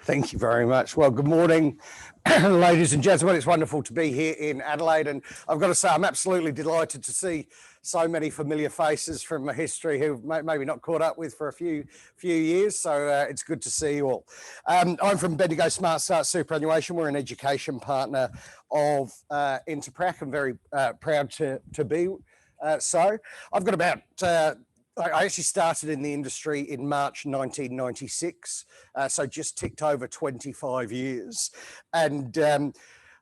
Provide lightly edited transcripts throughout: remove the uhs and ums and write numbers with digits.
Thank you very much. Well, good morning, ladies and gentlemen. It's wonderful to be here in Adelaide, and I've got to say I'm absolutely delighted to see so many familiar faces from my history who maybe not caught up with for a few years, so it's good to see you all. I'm from Bendigo Smart Start Superannuation. We're an education partner of Interprac. I'm very proud to be so. I've got about I actually started in the industry in March 1996, so just ticked over 25 years. And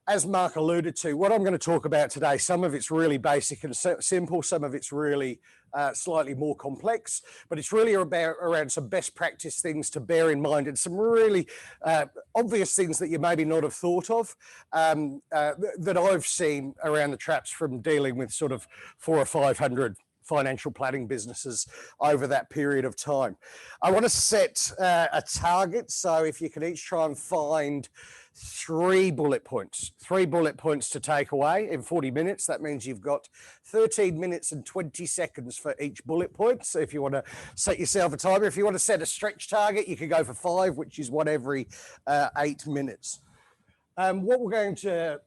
as Mark alluded to, what I'm going to talk about today, some of it's really basic and simple, some of it's really slightly more complex, but it's really around some best practice things to bear in mind and some really obvious things that you maybe not have thought of that I've seen around the traps from dealing with sort of 400 or 500 financial planning businesses over that period of time. I want to set a target. So if you can each try and find three bullet points to take away in 40 minutes, that means you've got 13 minutes and 20 seconds for each bullet point. So if you want to set yourself a timer, if you want to set a stretch target, you can go for 5, which is one every 8 minutes. What we're going to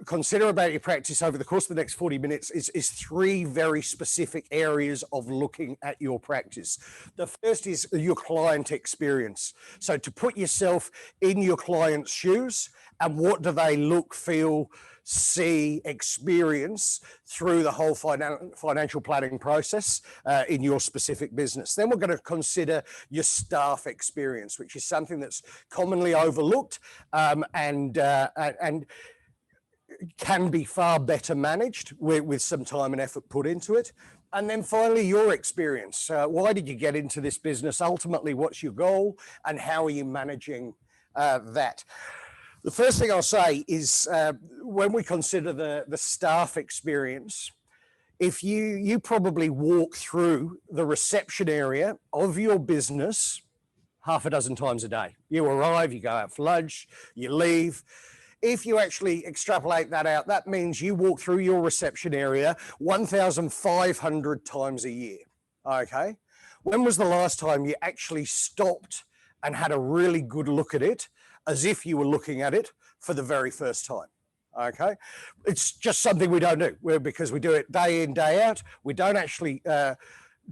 consider about your practice over the course of the next 40 minutes is 3 very specific areas of looking at your practice. The first is your client experience. So to put yourself in your client's shoes and what do they look, feel, see, experience through the whole financial planning process in your specific business. Then we're going to consider your staff experience, which is something that's commonly overlooked and can be far better managed with some time and effort put into it. And then finally, your experience. Why did you get into this business? Ultimately, what's your goal and how are you managing that? The first thing I'll say is when we consider the staff experience, if you probably walk through the reception area of your business half a dozen times a day. You arrive, you go out for lunch, you leave. If you actually extrapolate that out, that means you walk through your reception area 1,500 times a year, okay? When was the last time you actually stopped and had a really good look at it as if you were looking at it for the very first time, okay? It's just something we don't do because we do it day in, day out. We don't actually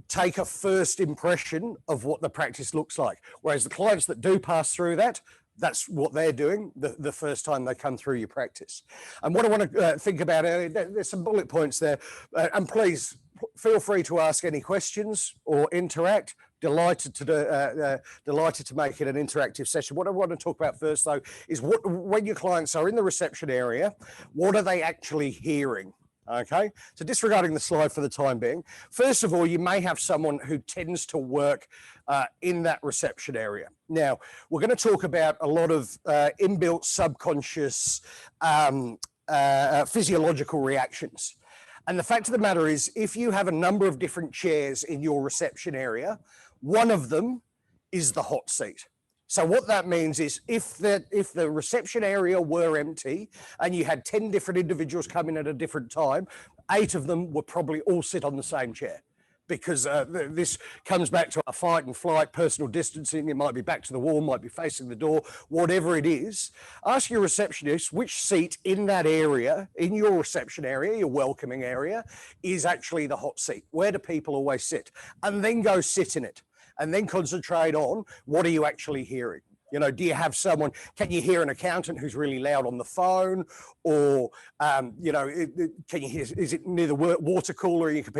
take a first impression of what the practice looks like. Whereas the clients that do pass through that, that's what they're doing the first time they come through your practice. And what I want to think about, there's some bullet points there, and please feel free to ask any questions or interact. Delighted to make it an interactive session. What I want to talk about first, though, is when your clients are in the reception area, what are they actually hearing? Okay, so disregarding the slide for the time being, first of all, you may have someone who tends to work in that reception area. Now, we're going to talk about a lot of inbuilt subconscious physiological reactions. And the fact of the matter is, if you have a number of different chairs in your reception area, one of them is the hot seat. So what that means is if the reception area were empty and you had 10 different individuals come in at a different time, 8 of them would probably all sit on the same chair. Because this comes back to a fight and flight, personal distancing. It might be back to the wall, might be facing the door, whatever it is. Ask your receptionist which seat in that area, in your reception area, your welcoming area, is actually the hot seat. Where do people always sit? And then go sit in it. And then concentrate on what are you actually hearing. You know, do you have someone, can you hear an accountant who's really loud on the phone? Or, you know, can you hear, is it near the water cooler and you can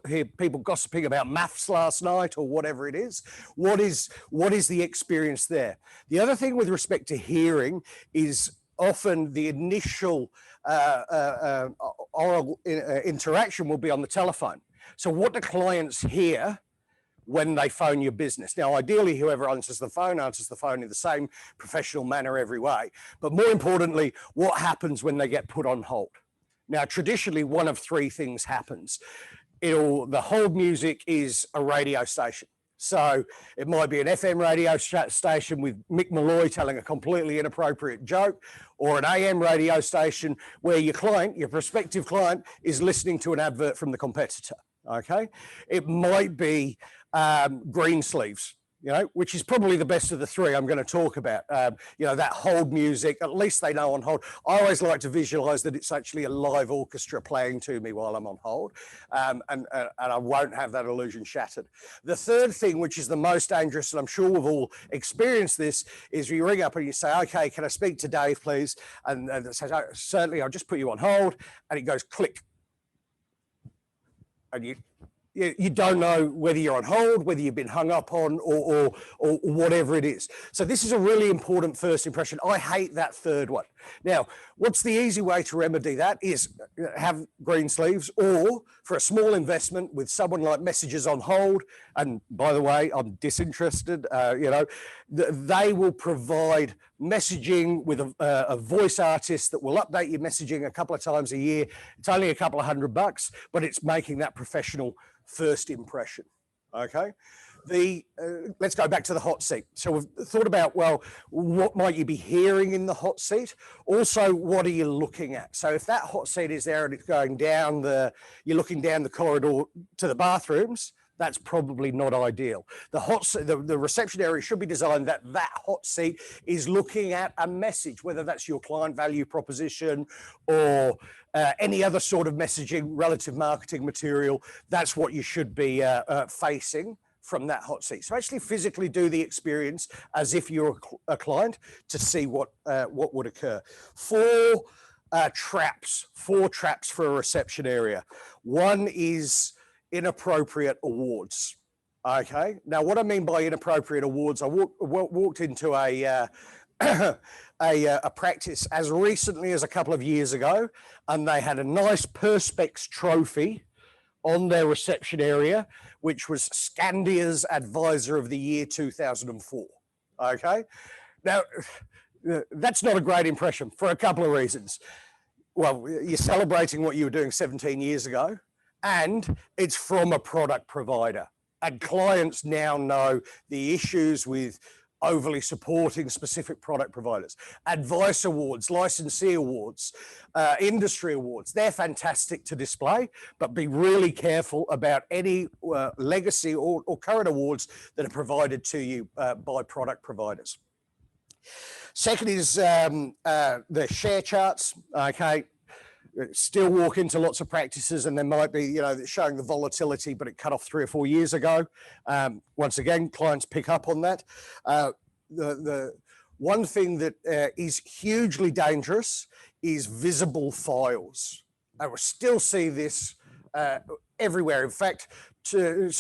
hear people gossiping about maths last night or whatever it is? What is the experience there? The other thing with respect to hearing is often the initial oral interaction will be on the telephone. So what do clients hear when they phone your business? Now, ideally, whoever answers the phone in the same professional manner every way. But more importantly, what happens when they get put on hold? Now, traditionally, one of 3 things happens. The hold music is a radio station. So it might be an FM radio station with Mick Malloy telling a completely inappropriate joke, or an AM radio station where your prospective client, is listening to an advert from the competitor. Okay, it might be Greensleeves which is probably the best of the three I'm going to talk about. That hold music, at least they know on hold. I always like to visualize that it's actually a live orchestra playing to me while I'm on hold, and I won't have that illusion shattered. The third thing, which is the most dangerous, and I'm sure we've all experienced this, is you ring up and you say, okay, can I speak to Dave, please? And it says, oh, certainly, I'll just put you on hold. And it goes click. And you don't know whether you're on hold, whether you've been hung up on, or whatever it is. So this is a really important first impression. I hate that third one. Now, what's the easy way to remedy that is have green sleeves, or for a small investment with someone like Messages on Hold, and by the way, I'm disinterested, they will provide messaging with a voice artist that will update your messaging a couple of times a year. It's only a couple of $100, but it's making that professional first impression. Okay, let's go back to the hot seat. So we've thought about, well, what might you be hearing in the hot seat? Also, what are you looking at? So if that hot seat is there and it's going down you're looking down the corridor to the bathrooms, that's probably not ideal. The reception area should be designed that hot seat is looking at a message, whether that's your client value proposition or any other sort of messaging, relative marketing material. That's what you should be facing from that hot seat. So actually physically do the experience as if you're a client to see what would occur. Four traps for a reception area. One is inappropriate awards. Okay. Now, what I mean by inappropriate awards, I walked into a practice as recently as a couple of years ago, and they had a nice Perspex trophy on their reception area, which was Scandia's Advisor of the Year 2004. Okay. Now, that's not a great impression for a couple of reasons. Well, you're celebrating what you were doing 17 years ago, and it's from a product provider. And clients now know the issues with overly supporting specific product providers. Advice awards, licensee awards, industry awards, they're fantastic to display, but be really careful about any legacy or current awards that are provided to you by product providers. Second is the share charts. Okay. Still walk into lots of practices and there might be, showing the volatility, but it cut off 3 or 4 years ago. Once again, clients pick up on that. The one thing that is hugely dangerous is visible files. I will still see this everywhere. In fact, so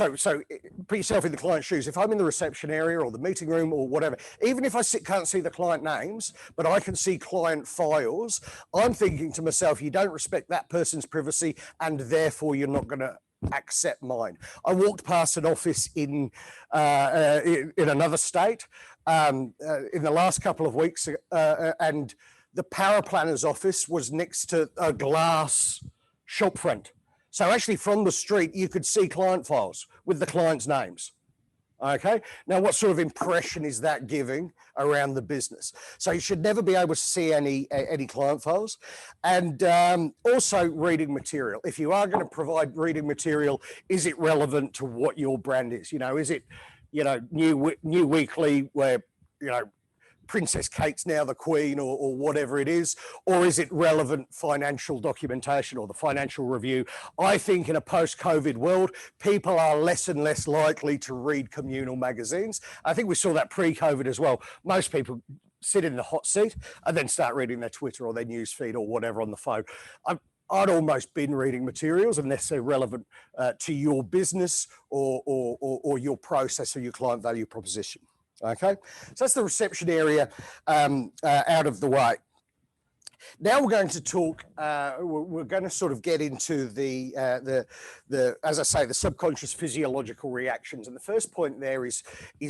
put yourself in the client's shoes. If I'm in the reception area or the meeting room or whatever, even if I can't see the client names, but I can see client files, I'm thinking to myself, you don't respect that person's privacy and therefore you're not going to accept mine. I walked past an office in another state in the last couple of weeks and the paraplanner's office was next to a glass shopfront. So actually from the street, you could see client files with the client's names. Okay. Now, what sort of impression is that giving around the business? So you should never be able to see any client files. And also reading material. If you are going to provide reading material, is it relevant to what your brand is? Is it, New Weekly where, Princess Kate's now the Queen or whatever it is, or is it relevant financial documentation or the Financial Review? I think in a post-COVID world, people are less and less likely to read communal magazines. I think we saw that pre-COVID as well. Most people sit in the hot seat and then start reading their Twitter or their news feed or whatever on the phone. I'd almost been reading materials unless they're relevant to your business or your process or your client value proposition. Okay, so that's the reception area out of the way. Now we're going to talk. We're going to sort of get into the as I say, the subconscious physiological reactions, and the first point there is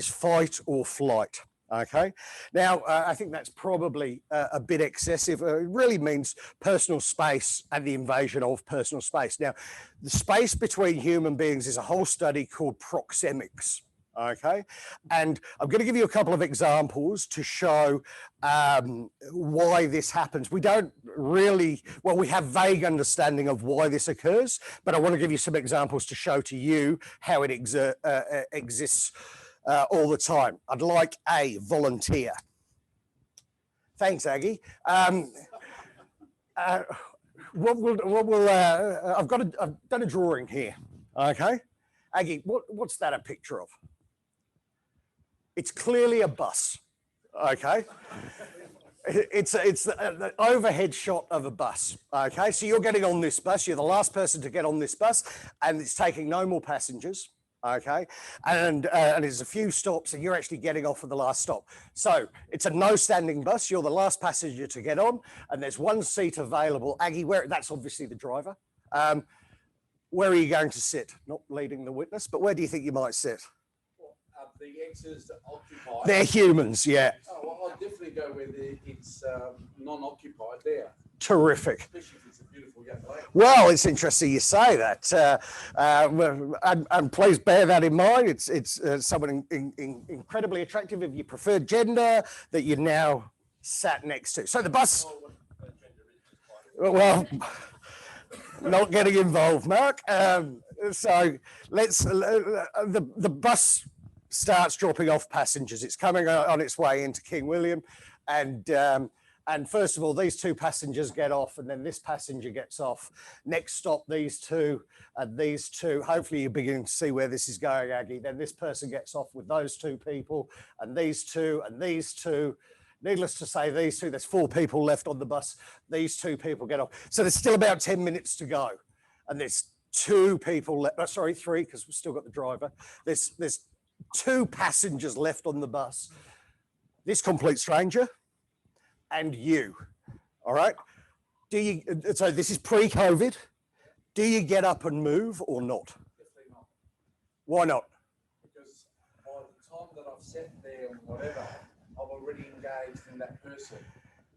fight or flight. Okay, now I think that's probably a bit excessive. It really means personal space and the invasion of personal space. Now, the space between human beings is a whole study called proxemics. Okay, and I'm going to give you a couple of examples to show why this happens. We don't really, well, we have vague understanding of why this occurs, but I want to give you some examples to show to you how it exists all the time. I'd like a volunteer. Thanks, Aggie. I've done a drawing here. Okay, Aggie, what's that a picture of? It's clearly a bus. Okay. It's the overhead shot of a bus. Okay, so you're getting on this bus. You're the last person to get on this bus, and it's taking no more passengers. Okay, and there's a few stops, and you're actually getting off at the last stop. So it's a no standing bus. You're the last passenger to get on, and there's one seat available. Aggie, that's obviously the driver. Where are you going to sit? Not leading the witness, but where do you think you might sit? The X's occupied. They're humans, yeah. Oh, well, I'll definitely go where it's non-occupied there. Terrific. Especially if it's a beautiful young lady. Well, it's interesting you say that. And please bear that in mind. It's someone incredibly attractive of your preferred gender that you're now sat next to. So the bus. Well, not getting involved, Mark. So let's. The bus starts dropping off passengers. It's coming on its way into King William, and first of all, these two passengers get off, and then this passenger gets off. Next stop, these two, and these two. Hopefully, you're beginning to see where this is going, Aggie. Then this person gets off with those two people, and these two, and these two. Needless to say, these two. There's 4 people left on the bus. These 2 people get off. So there's still about 10 minutes to go, and there's 2 people left. Sorry, 3, because we've still got the driver. There's 2 passengers left on the bus. This complete stranger and you. All right. So this is pre-COVID. Do you get up and move or not? Definitely not. Why not? Because by the time that I've sat there and whatever, I've already engaged in that person.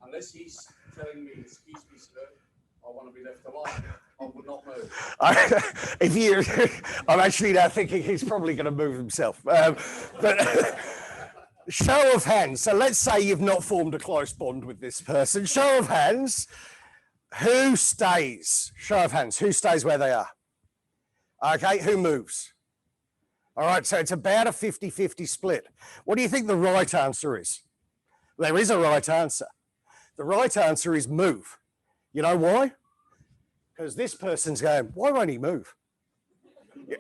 Unless he's telling me, excuse me, sir, I want to be left alone, I will not move. I'm actually now thinking he's probably going to move himself. But show of hands. So let's say you've not formed a close bond with this person. Show of hands. Who stays? Show of hands. Who stays where they are? Okay, who moves? All right, so it's about a 50-50 split. What do you think the right answer is? There is a right answer. The right answer is move. You know why? Because this person's going, why won't he move?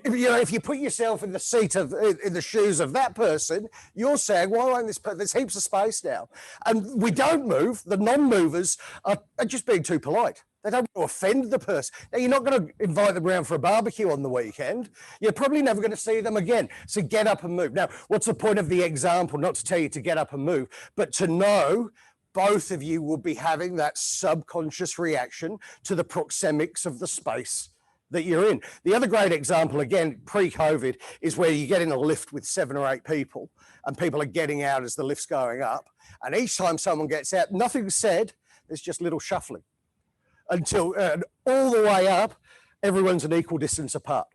You know, if you put yourself in the seat of, in the shoes of that person, you're saying, why won't this person, there's heaps of space now. And we don't move. The non-movers are just being too polite. They don't want to offend the person. Now, you're not going to invite them around for a barbecue on the weekend. You're probably never going to see them again. So get up and move. Now, what's the point of the example? Not to tell you to get up and move, but to know both of you will be having that subconscious reaction to the proxemics of the space that you're in. The other great example, again, pre-COVID, is where you get in a lift with 7 or 8 people and people are getting out as the lift's going up. And each time someone gets out, nothing's said, there's just little shuffling until all the way up, everyone's an equal distance apart.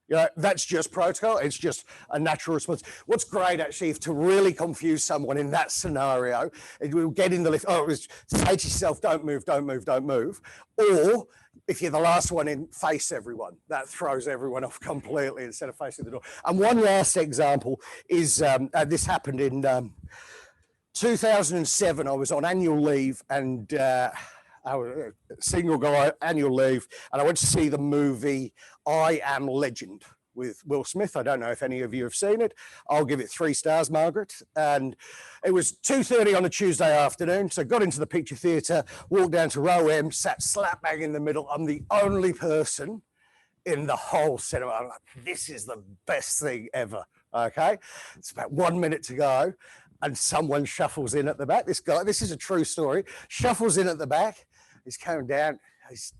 You know, that's just protocol. It's just a natural response. What's great, actually, if to really confuse someone in that scenario, it will get in the lift. Oh, it was say to yourself, don't move, don't move, don't move. Or if you're the last one in, face everyone. That throws everyone off completely instead of facing the door. And one last example is this happened in 2007. I was on annual leave and I was a single guy, annual leave, and I went to see the movie I Am Legend with Will Smith. I don't know if any of you have seen it. I'll give it 3 stars, Margaret. And it was 2:30 on a Tuesday afternoon, so got into the picture theatre, walked down to row M, sat slap bang in the middle. I'm the only person in the whole cinema. I'm like, this is the best thing ever, okay? It's about 1 minute to go, and someone shuffles in at the back. This guy, this is a true story, shuffles in at the back. He's coming down. He's,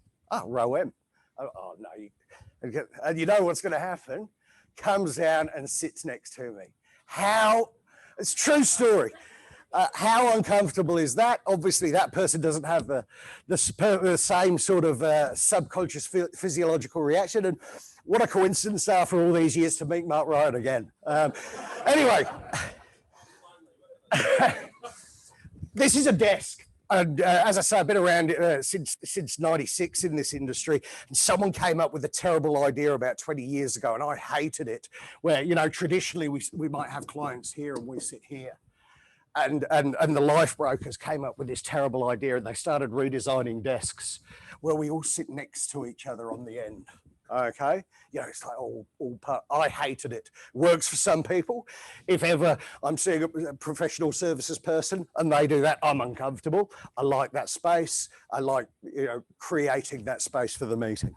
row M. Oh no, and you know what's going to happen? Comes down and sits next to me. How? It's a true story. How uncomfortable is that? Obviously, that person doesn't have the same sort of subconscious physiological reaction. And what a coincidence after all these years to meet Mark Ryan again. Anyway, this is a desk. And as I say, I've been around since '96 in this industry, and someone came up with a terrible idea about 20 years ago, and I hated it, where, you know, traditionally we might have clients here and we sit here. And the life brokers came up with this terrible idea, and they started redesigning desks where we all sit next to each other on the end. Okay, you know, it's like all part. I hated it. Works for some people. If ever I'm seeing a professional services person and they do that, I'm uncomfortable. I like that space. I like, you know, creating that space for the meeting.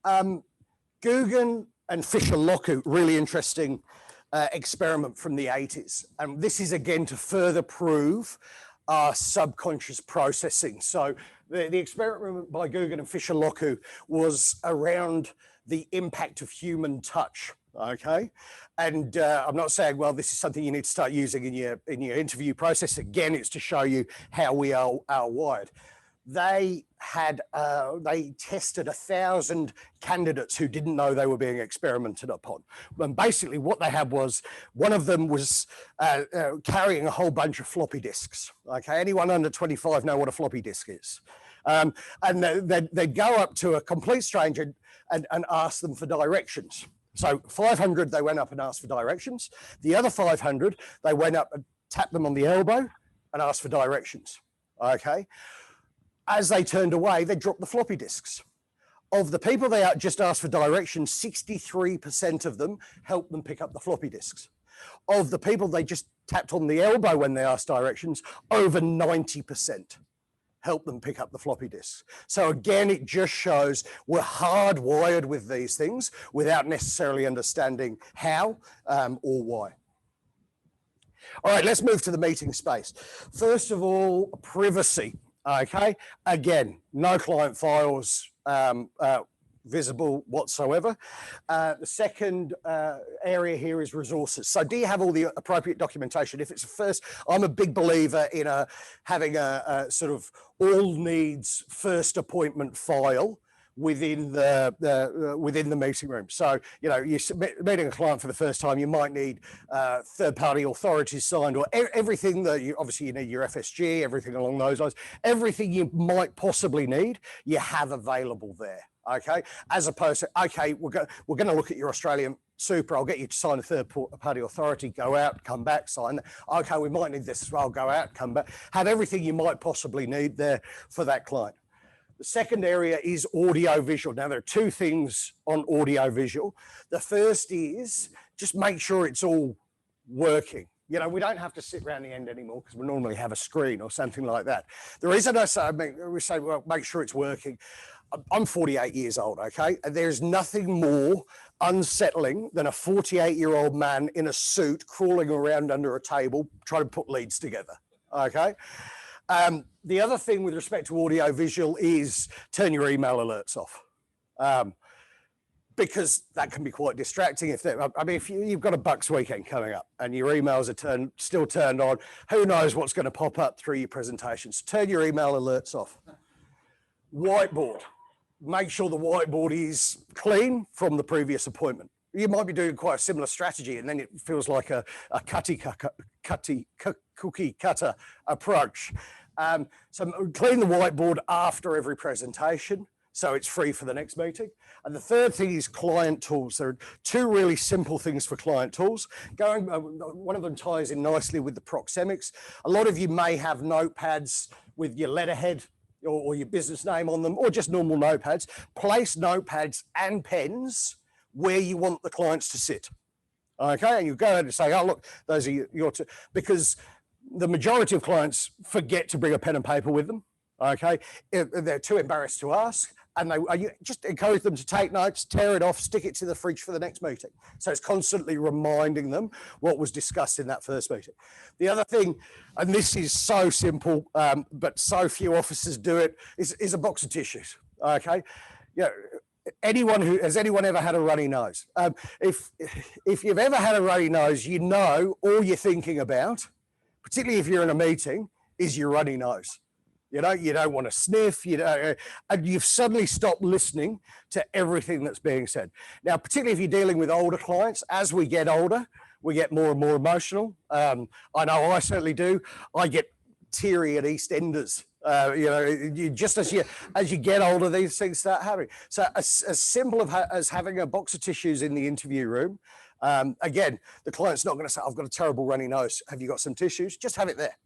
Guggen and Fisher-Lockwood, really interesting experiment from the 80s. And this is again to further prove our subconscious processing. So the experiment by Guggen and Fisher-Lockwood was around the impact of human touch. Okay, and I'm not saying, well, this is something you need to start using in your interview process. Again, it's to show you how we are wired. They tested 1,000 candidates who didn't know they were being experimented upon. And basically what they had was, one of them was carrying a whole bunch of floppy disks. Okay, anyone under 25 know what a floppy disk is? And they'd go up to a complete stranger and ask them for directions. So 500, they went up and asked for directions. The other 500, they went up and tapped them on the elbow and asked for directions. Okay. As they turned away, they dropped the floppy disks. Of the people they just asked for directions, 63% of them helped them pick up the floppy disks. Of the people they just tapped on the elbow when they asked directions, over 90% helped them pick up the floppy disks. So again, it just shows we're hardwired with these things without necessarily understanding how or why. All right, let's move to the meeting space. First of all, privacy. Okay, again, no client files visible whatsoever. The second area here is resources. So do you have all the appropriate documentation? If it's a first, I'm a big believer in having a sort of all needs first appointment file within the meeting room. So, you know, you're meeting a client for the first time, you might need third-party authorities signed, or everything that obviously you need your FSG, everything along those lines, everything you might possibly need, you have available there. Okay, as opposed to, okay, we're going to look at your Australian super, I'll get you to sign a third-party authority, go out, come back, sign that. Okay, we might need this as well, go out, come back. Have everything you might possibly need there for that client. The second area is audio-visual. Now, there are two things on audio-visual. The first is just make sure it's all working. You know, we don't have to sit around the end anymore because we normally have a screen or something like that. The reason I say, we say, well, make sure it's working. I'm 48 years old, okay? And there's nothing more unsettling than a 48-year-old man in a suit crawling around under a table trying to put leads together, okay? The other thing with respect to audio visual is turn your email alerts off, because that can be quite distracting. If you've got a Bucks weekend coming up and your emails are still turned on, who knows what's going to pop up through your presentations. Turn your email alerts off. Whiteboard. Make sure the whiteboard is clean from the previous appointment. You might be doing quite a similar strategy, and then it feels like a cookie cutter approach. So clean the whiteboard after every presentation, so it's free for the next meeting. And the third thing is client tools. There are two really simple things for client tools. One of them ties in nicely with the proxemics. A lot of you may have notepads with your letterhead or your business name on them, or just normal notepads. Place notepads and pens where you want the clients to sit. Okay, and you go ahead and say, oh, look, those are your two, because the majority of clients forget to bring a pen and paper with them. Okay, they're too embarrassed to ask, and you just encourage them to take notes, tear it off, stick it to the fridge for the next meeting. So it's constantly reminding them what was discussed in that first meeting. The other thing, and this is so simple, but so few officers do it, is a box of tissues. Okay, yeah. Has anyone ever had a runny nose? If you've ever had a runny nose, you know all you're thinking about, particularly if you're in a meeting, is your runny nose. You know, you don't want to sniff, and you've suddenly stopped listening to everything that's being said. Now, particularly if you're dealing with older clients, as we get older, we get more and more emotional. I know I certainly do. I get Terry at EastEnders. Just as you get older, these things start happening. So as simple as having a box of tissues in the interview room. Again, the client's not going to say, I've got a terrible runny nose. Have you got some tissues? Just have it there.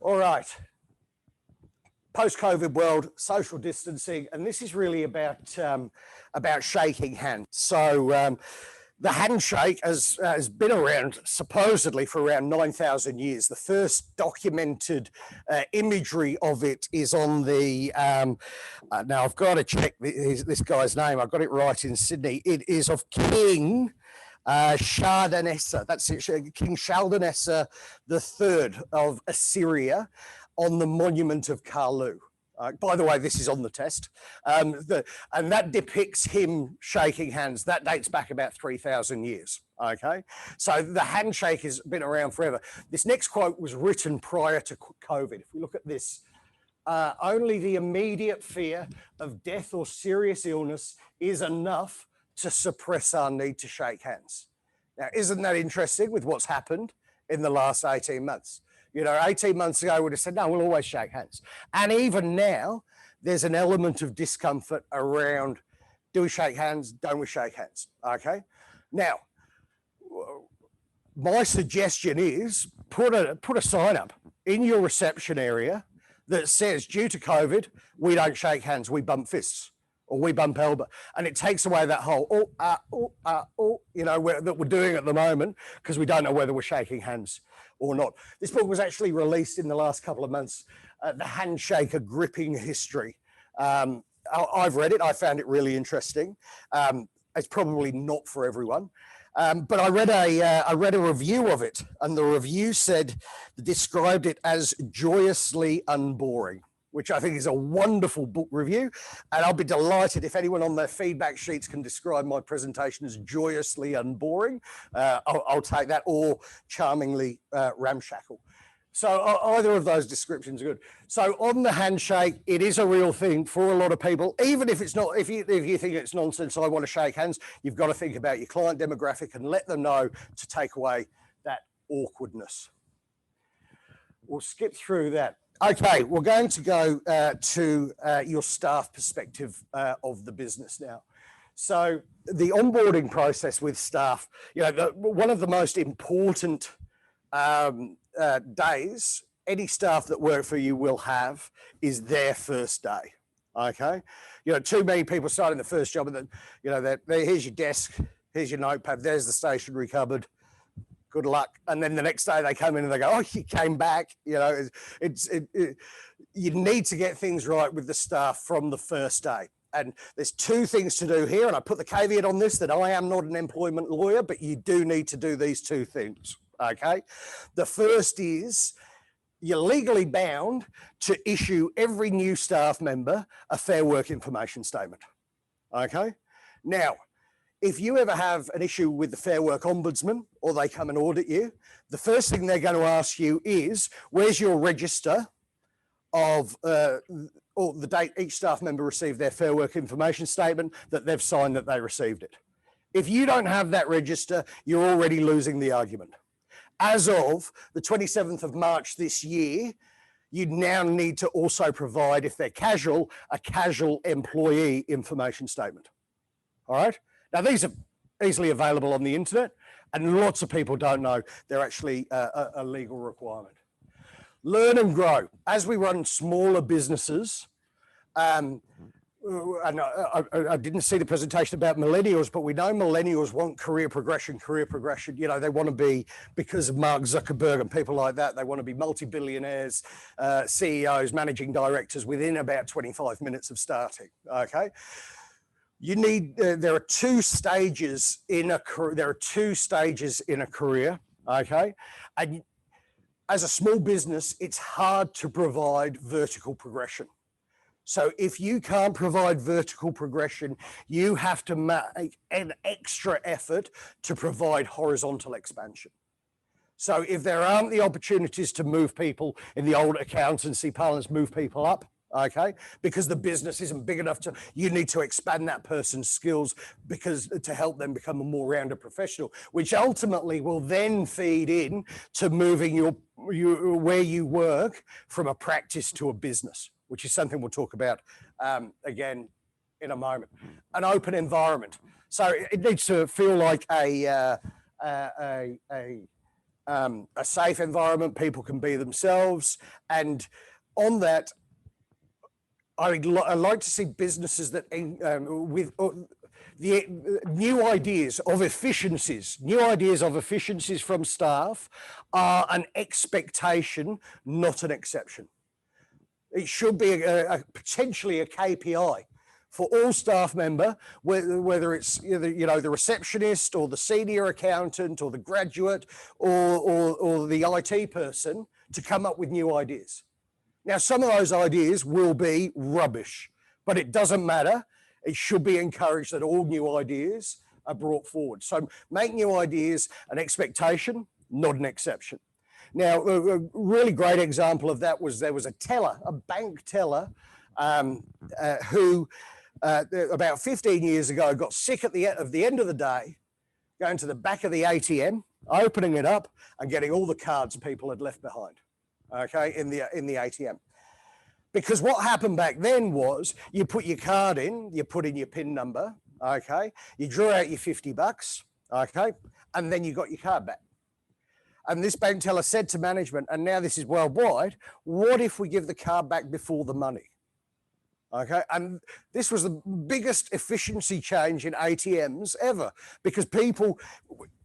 All right. Post-COVID world, social distancing, and this is really about shaking hands. So the handshake has been around supposedly for around 9,000 years. The first documented imagery of it is on the, now I've got to check this guy's name, I've got it right in Sydney. It is of King Shalmaneser, that's it, King Shalmaneser III of Assyria, on the monument of Karlu. By the way, this is on the test. And that depicts him shaking hands. That dates back about 3,000 years, okay? So the handshake has been around forever. This next quote was written prior to COVID. If we look at this, only the immediate fear of death or serious illness is enough to suppress our need to shake hands. Now, isn't that interesting with what's happened in the last 18 months? 18 months ago, we would have said, no, we'll always shake hands. And even now, there's an element of discomfort around, do we shake hands? Don't we shake hands? Okay. Now, my suggestion is put a sign up in your reception area that says, due to COVID, we don't shake hands, we bump fists or we bump elbow. And it takes away that whole, that we're doing at the moment, because we don't know whether we're shaking hands or not. This book was actually released in the last couple of months, The Handshake, A Gripping History. I've read it, I found it really interesting. It's probably not for everyone, but I read a review of it, and the review described it as joyously unboring, which I think is a wonderful book review. And I'll be delighted if anyone on their feedback sheets can describe my presentation as joyously unboring. I'll take that, or charmingly ramshackle. So either of those descriptions are good. So on the handshake, it is a real thing for a lot of people. Even if it's not, if you think it's nonsense, I want to shake hands, you've got to think about your client demographic and let them know to take away that awkwardness. We'll skip through that. Okay, we're going to go to your staff perspective of the business now. So the onboarding process with staff, one of the most important days any staff that work for you will have is their first day. Okay, too many people starting the first job and then here's your desk, here's your notepad, there's the stationery cupboard. Good luck. And then the next day they come in and they go, oh, you came back. You need to get things right with the staff from the first day. And there's two things to do here. And I put the caveat on this that I am not an employment lawyer, but you do need to do these two things. Okay. The first is you're legally bound to issue every new staff member a Fair Work information statement. Okay. Now, if you ever have an issue with the Fair Work Ombudsman or they come and audit you, the first thing they're going to ask you is, where's your register of or the date each staff member received their Fair Work information statement that they've signed that they received it. If you don't have that register, you're already losing the argument. As of the 27th of March this year, you now need to also provide, if they're casual, a casual employee information statement. All right? Now, these are easily available on the internet, and lots of people don't know they're actually a legal requirement. Learn and grow. As we run smaller businesses, and I didn't see the presentation about millennials, but we know millennials want career progression. They want to be, because of Mark Zuckerberg and people like that, they want to be multi-billionaires, CEOs, managing directors within about 25 minutes of starting, okay? There are two stages in a career. Okay, and as a small business, it's hard to provide vertical progression. So if you can't provide vertical progression, you have to make an extra effort to provide horizontal expansion. So if there aren't the opportunities to move people, in the old accountancy parlance, move people up, okay, because the business isn't big enough you need to expand that person's skills to help them become a more rounded professional, which ultimately will then feed in to moving where you work from a practice to a business, which is something we'll talk about again in a moment. An open environment. So it needs to feel like a safe environment. People can be themselves, and on that, I like to see businesses that with the new ideas of efficiencies from staff are an expectation, not an exception. It should be potentially a KPI for all staff member, whether it's the receptionist or the senior accountant or the graduate or the IT person, to come up with new ideas. Now, some of those ideas will be rubbish, but it doesn't matter. It should be encouraged that all new ideas are brought forward. So make new ideas an expectation, not an exception. Now, a really great example of that was there was a teller, a bank teller, who about 15 years ago got sick at the end of the day, going to the back of the ATM, opening it up and getting all the cards people had left behind, okay, in the ATM. Because what happened back then was you put your card in, you put in your PIN number, okay, you drew out your $50, okay, and then you got your card back. And this bank teller said to management, and now this is worldwide, what if we give the card back before the money? Okay, and this was the biggest efficiency change in ATMs ever, because people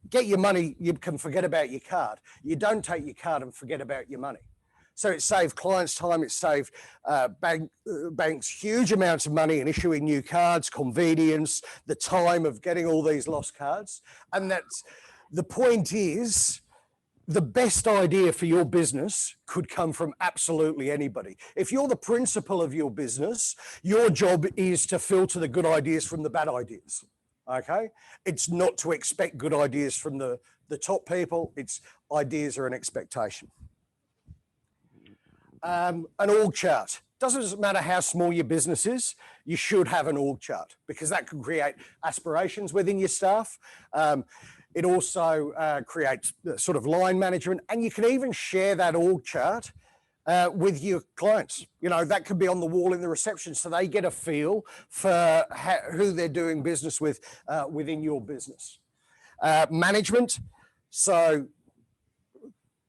get your money, you can forget about your card. You don't take your card and forget about your money. So it saved clients time, it saved banks huge amounts of money in issuing new cards, convenience, the time of getting all these lost cards. And that's the point is, the best idea for your business could come from absolutely anybody. If you're the principal of your business, your job is to filter the good ideas from the bad ideas, okay? It's not to expect good ideas from the top people. It's ideas are an expectation. An org chart. Doesn't matter how small your business is, you should have an org chart, because that can create aspirations within your staff. It also creates sort of line management, and you can even share that org chart with your clients. You know, that could be on the wall in the reception, so they get a feel for who they're doing business with within your business. Management, so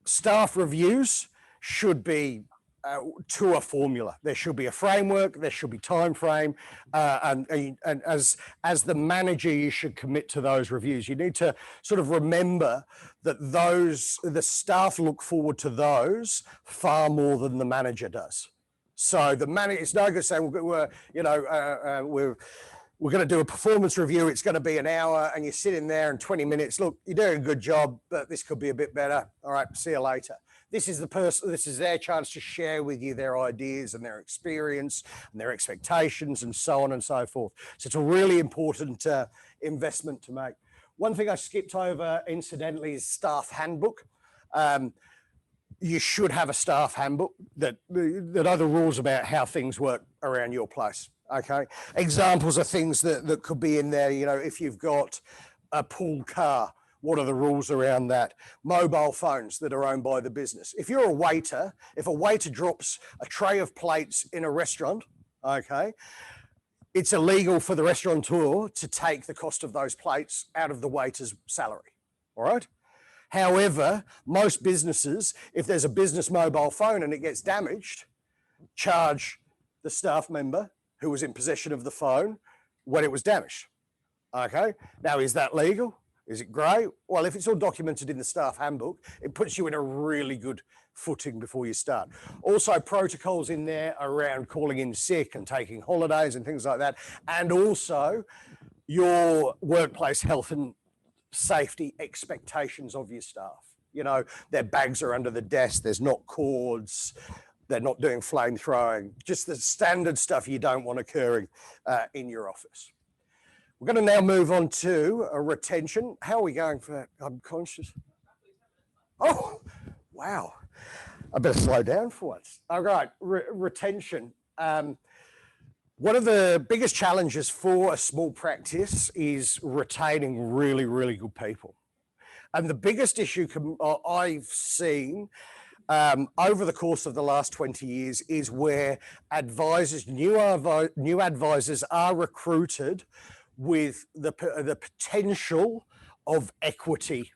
staff reviews should be to a formula. There should be a framework, there should be time frame, and as the manager, you should commit to those reviews. You need to sort of remember that the staff look forward to those far more than the manager does. So the manager, it's no good saying we're going to do a performance review. It's going to be an hour, and you sit in there in 20 minutes. Look, you're doing a good job, but this could be a bit better. All right, see you later. This is their chance to share with you their ideas and their experience and their expectations and so on and so forth. So it's a really important investment to make. One thing I skipped over, incidentally, is staff handbook. You should have a staff handbook that are the rules about how things work around your place. Okay. Examples of things that could be in there. You know, if you've got a pool car, what are the rules around that? Mobile phones that are owned by the business. If you're a waiter, if a waiter drops a tray of plates in a restaurant, okay, it's illegal for the restaurateur to take the cost of those plates out of the waiter's salary, all right? However, most businesses, if there's a business mobile phone and it gets damaged, charge the staff member who was in possession of the phone when it was damaged, okay? Now, is that legal? Is it grey? Well, if it's all documented in the staff handbook, it puts you in a really good footing before you start. Also, protocols in there around calling in sick and taking holidays and things like that. And also your workplace health and safety expectations of your staff. You know, their bags are under the desk, there's not cords, they're not doing flamethrowing, just the standard stuff you don't want occurring in your office. We're going to now move on to retention. How are we going for that? I'm conscious. Oh, wow. I better slow down for once. All right, retention. One of the biggest challenges for a small practice is retaining really, really good people. And the biggest issue I've seen over the course of the last 20 years is where advisors, new advisors are recruited with the potential of equity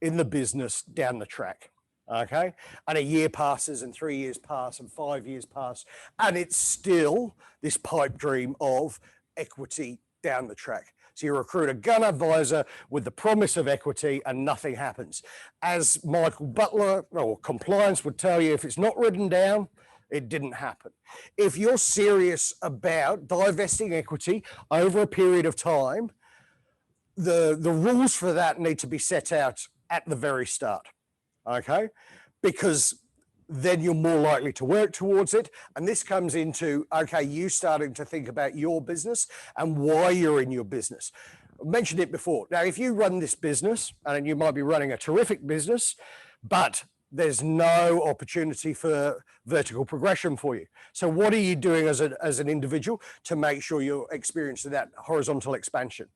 in the business down the track. Okay, and a year passes and 3 years pass and 5 years pass, and it's still this pipe dream of equity down the track. So you recruit a gun advisor with the promise of equity and nothing happens. As Michael Butler or compliance would tell you, if it's not written down, it didn't happen. If you're serious about divesting equity over a period of time, the rules for that need to be set out at the very start. Okay, because then you're more likely to work towards it. And this comes into, okay, you starting to think about your business and why you're in your business. I mentioned it before. Now, if you run this business, and you might be running a terrific business, but there's no opportunity for vertical progression for you. So what are you doing as an individual to make sure you're experiencing that horizontal expansion?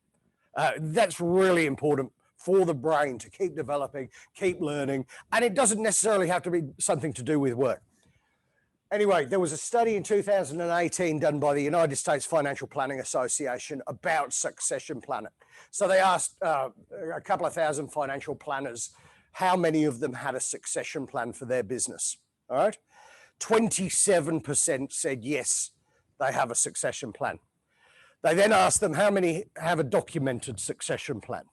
That's really important for the brain to keep developing, keep learning, and it doesn't necessarily have to be something to do with work. Anyway, there was a study in 2018 done by the United States Financial Planning Association about succession planning. So they asked a couple of thousand financial planners how many of them had a succession plan for their business. All right, 27% said yes, they have a succession plan. They then asked them how many have a documented succession plan.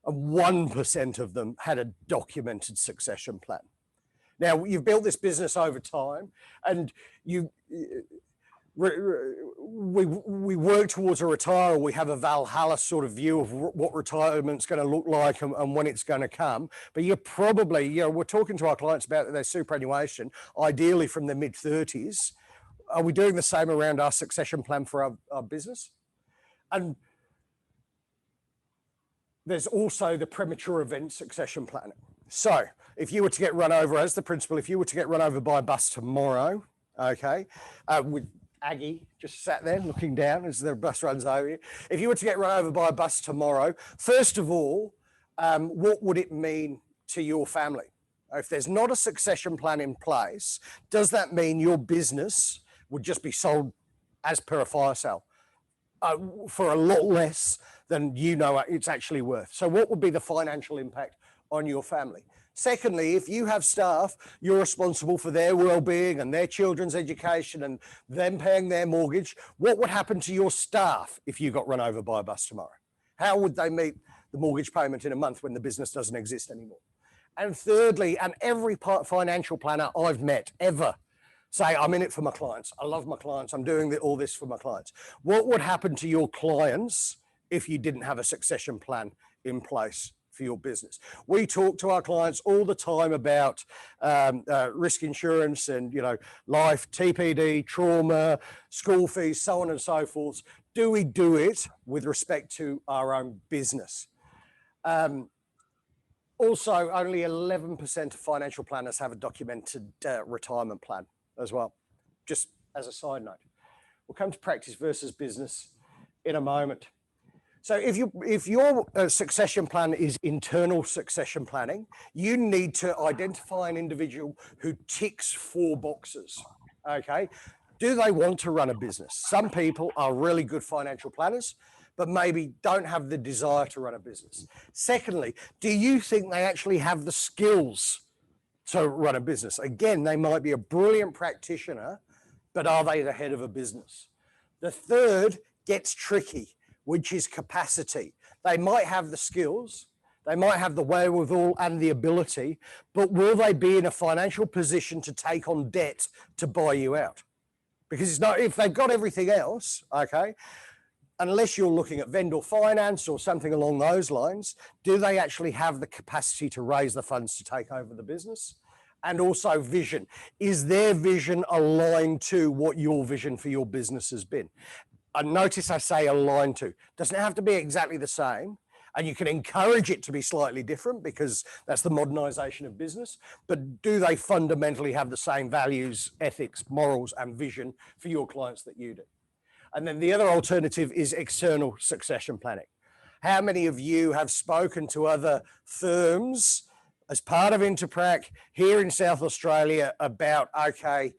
And 1% of them had a documented succession plan. Now, you've built this business over time, and we work towards a retire. We have a Valhalla sort of view of what retirement's going to look like and when it's going to come. But you're probably, we're talking to our clients about their superannuation, ideally from their mid-30s. Are we doing the same around our succession plan for our business? And there's also the premature event succession planning. So if you were to get run over, as the principal, if you were to get run over by a bus tomorrow, okay, with Aggie just sat there looking down as the bus runs over you. If you were to get run over by a bus tomorrow, first of all, what would it mean to your family? If there's not a succession plan in place, does that mean your business would just be sold as per a fire sale for a lot less than it's actually worth? So what would be the financial impact on your family? Secondly, if you have staff, you're responsible for their well-being and their children's education and them paying their mortgage. What would happen to your staff if you got run over by a bus tomorrow? How would they meet the mortgage payment in a month when the business doesn't exist anymore? And thirdly, and every financial planner I've met ever say, I'm in it for my clients. I love my clients. I'm doing all this for my clients. What would happen to your clients if you didn't have a succession plan in place for your business? We talk to our clients all the time about risk insurance and, life, TPD, trauma, school fees, so on and so forth. Do we do it with respect to our own business? Also, only 11% of financial planners have a documented retirement plan as well, just as a side note. We'll come to practice versus business in a moment. So if your succession plan is internal succession planning, you need to identify an individual who ticks 4 boxes, okay? Do they want to run a business? Some people are really good financial planners, but maybe don't have the desire to run a business. Secondly, do you think they actually have the skills to run a business? Again, they might be a brilliant practitioner, but are they the head of a business? The third gets tricky, which is capacity. They might have the skills, they might have the wherewithal and the ability, but will they be in a financial position to take on debt to buy you out? Because it's not, if they've got everything else, okay, unless you're looking at vendor finance or something along those lines, do they actually have the capacity to raise the funds to take over the business? And also vision. Is their vision aligned to what your vision for your business has been? And notice I say aligned to. Doesn't have to be exactly the same. And you can encourage it to be slightly different because that's the modernization of business. But do they fundamentally have the same values, ethics, morals, and vision for your clients that you do? And then the other alternative is external succession planning. How many of you have spoken to other firms as part of Interprac here in South Australia about, okay,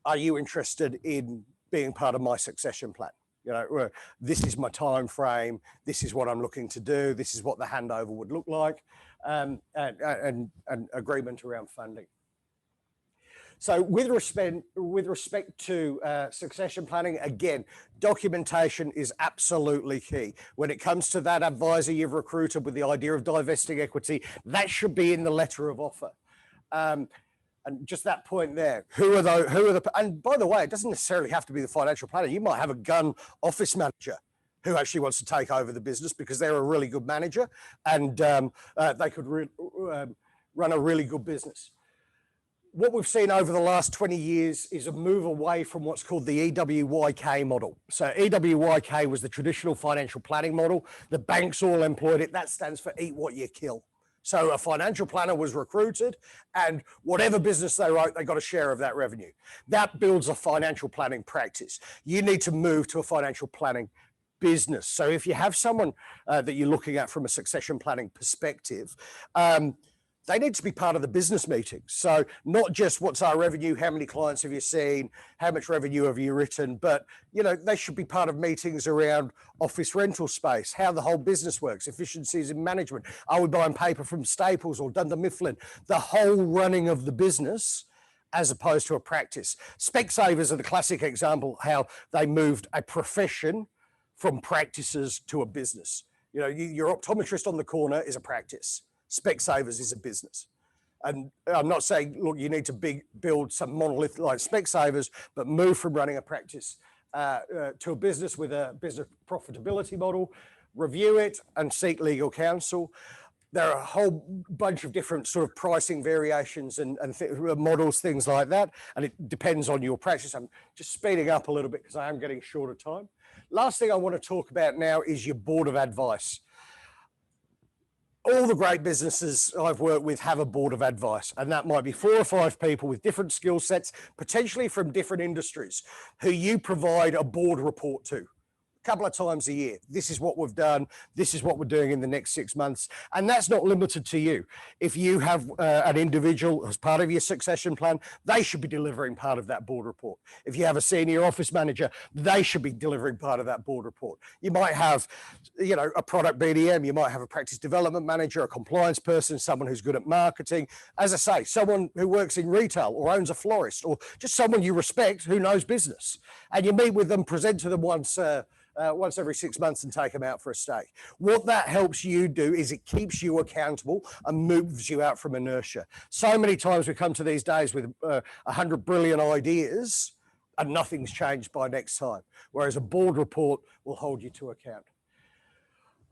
are you interested in being part of my succession plan? You know, this is my time frame. This is what I'm looking to do. This is what the handover would look like, and agreement around funding. So with respect to succession planning, again, documentation is absolutely key. When it comes to that advisor you've recruited with the idea of divesting equity, that should be in the letter of offer. And just that point there, and by the way, it doesn't necessarily have to be the financial planner. You might have a gun office manager who actually wants to take over the business because they're a really good manager and they could run a really good business. What we've seen over the last 20 years is a move away from what's called the EWYK model. So EWYK was the traditional financial planning model. The banks all employed it. That stands for eat what you kill. So a financial planner was recruited and whatever business they wrote, they got a share of that revenue. That builds a financial planning practice. You need to move to a financial planning business. So if you have someone that you're looking at from a succession planning perspective, they need to be part of the business meetings. So not just what's our revenue, how many clients have you seen, how much revenue have you written, but you know, they should be part of meetings around office rental space, how the whole business works, efficiencies in management. Are we buying paper from Staples or Dunder Mifflin? The whole running of the business as opposed to a practice. Specsavers are the classic example how they moved a profession from practices to a business. You know, your optometrist on the corner is a practice. Specsavers is a business. And I'm not saying, look, you need to build some monolith like Specsavers, but move from running a practice to a business with a business profitability model, review it and seek legal counsel. There are a whole bunch of different sort of pricing variations and models, things like that. And it depends on your practice. I'm just speeding up a little bit because I am getting short of time. Last thing I want to talk about now is your board of advice. All the great businesses I've worked with have a board of advice, and that might be 4 or 5 people with different skill sets, potentially from different industries, who you provide a board report to a couple of times a year. This is what we've done. This is what we're doing in the next 6 months. And that's not limited to you. If you have an individual as part of your succession plan, they should be delivering part of that board report. If you have a senior office manager, they should be delivering part of that board report. You might have, you know, a product BDM, you might have a practice development manager, a compliance person, someone who's good at marketing. As I say, someone who works in retail or owns a florist, or just someone you respect who knows business. And you meet with them, present to them once every 6 months and take them out for a steak. What that helps you do is it keeps you accountable and moves you out from inertia. So many times we come to these days with 100 brilliant ideas and nothing's changed by next time, whereas a board report will hold you to account.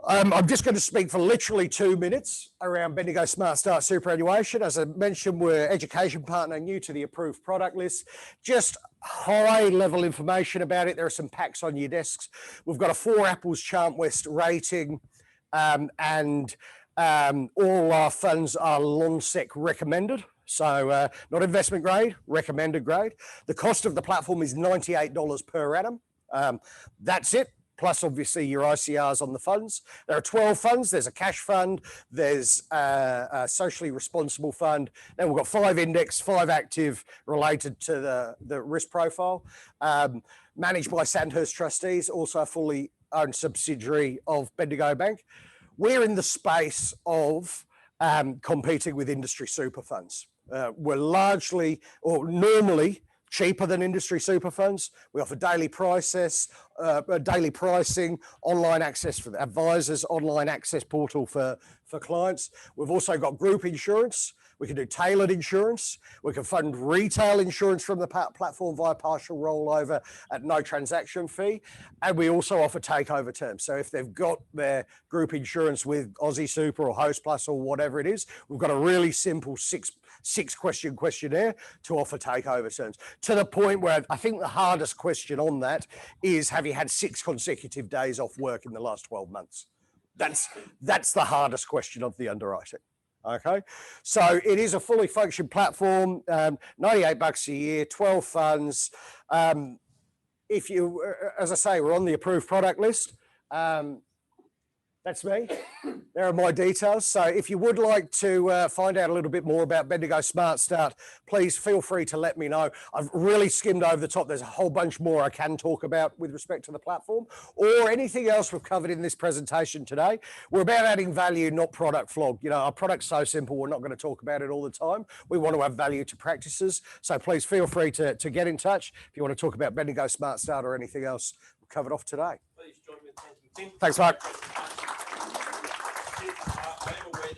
I'm just going to speak for literally 2 minutes around Bendigo Smart Start Superannuation. As I mentioned, we're education partner new to the approved product list. Just high level information about it. There are some packs on your desks. We've got a 4 apples Chant West rating, and all our funds are Lonsec recommended. So not investment grade, recommended grade. The cost of the platform is $98 per annum. That's it. Plus obviously your ICRs on the funds. There are 12 funds. There's a cash fund, there's a socially responsible fund. Then we've got 5 index, 5 active related to the risk profile. Managed by Sandhurst trustees, also a fully owned subsidiary of Bendigo Bank. We're in the space of competing with industry super funds. We're largely, or normally, cheaper than industry super funds. We offer daily pricing, online access for the advisors, online access portal for clients. We've also got group insurance. We can do tailored insurance. We can fund retail insurance from the platform via partial rollover at no transaction fee. And we also offer takeover terms. So if they've got their group insurance with Aussie Super or Host Plus or whatever it is, we've got a really simple six question questionnaire to offer takeover terms, to the point where I think the hardest question on that is, have you had 6 consecutive days off work in the last 12 months? That's the hardest question of the underwriting. Okay, so it is a fully functioning platform, $98 a year, 12 funds. If you, as I say, we're on the approved product list. That's me. There are my details. So if you would like to find out a little bit more about Bendigo Smart Start, please feel free to let me know. I've really skimmed over the top. There's a whole bunch more I can talk about with respect to the platform or anything else we've covered in this presentation today. We're about adding value, not product flog. You know, our product's so simple, we're not going to talk about it all the time. We want to have value to practices. So please feel free to get in touch if you want to talk about Bendigo Smart Start or anything else we've covered off today. Please join me in thanking Tim. Thanks, Mark.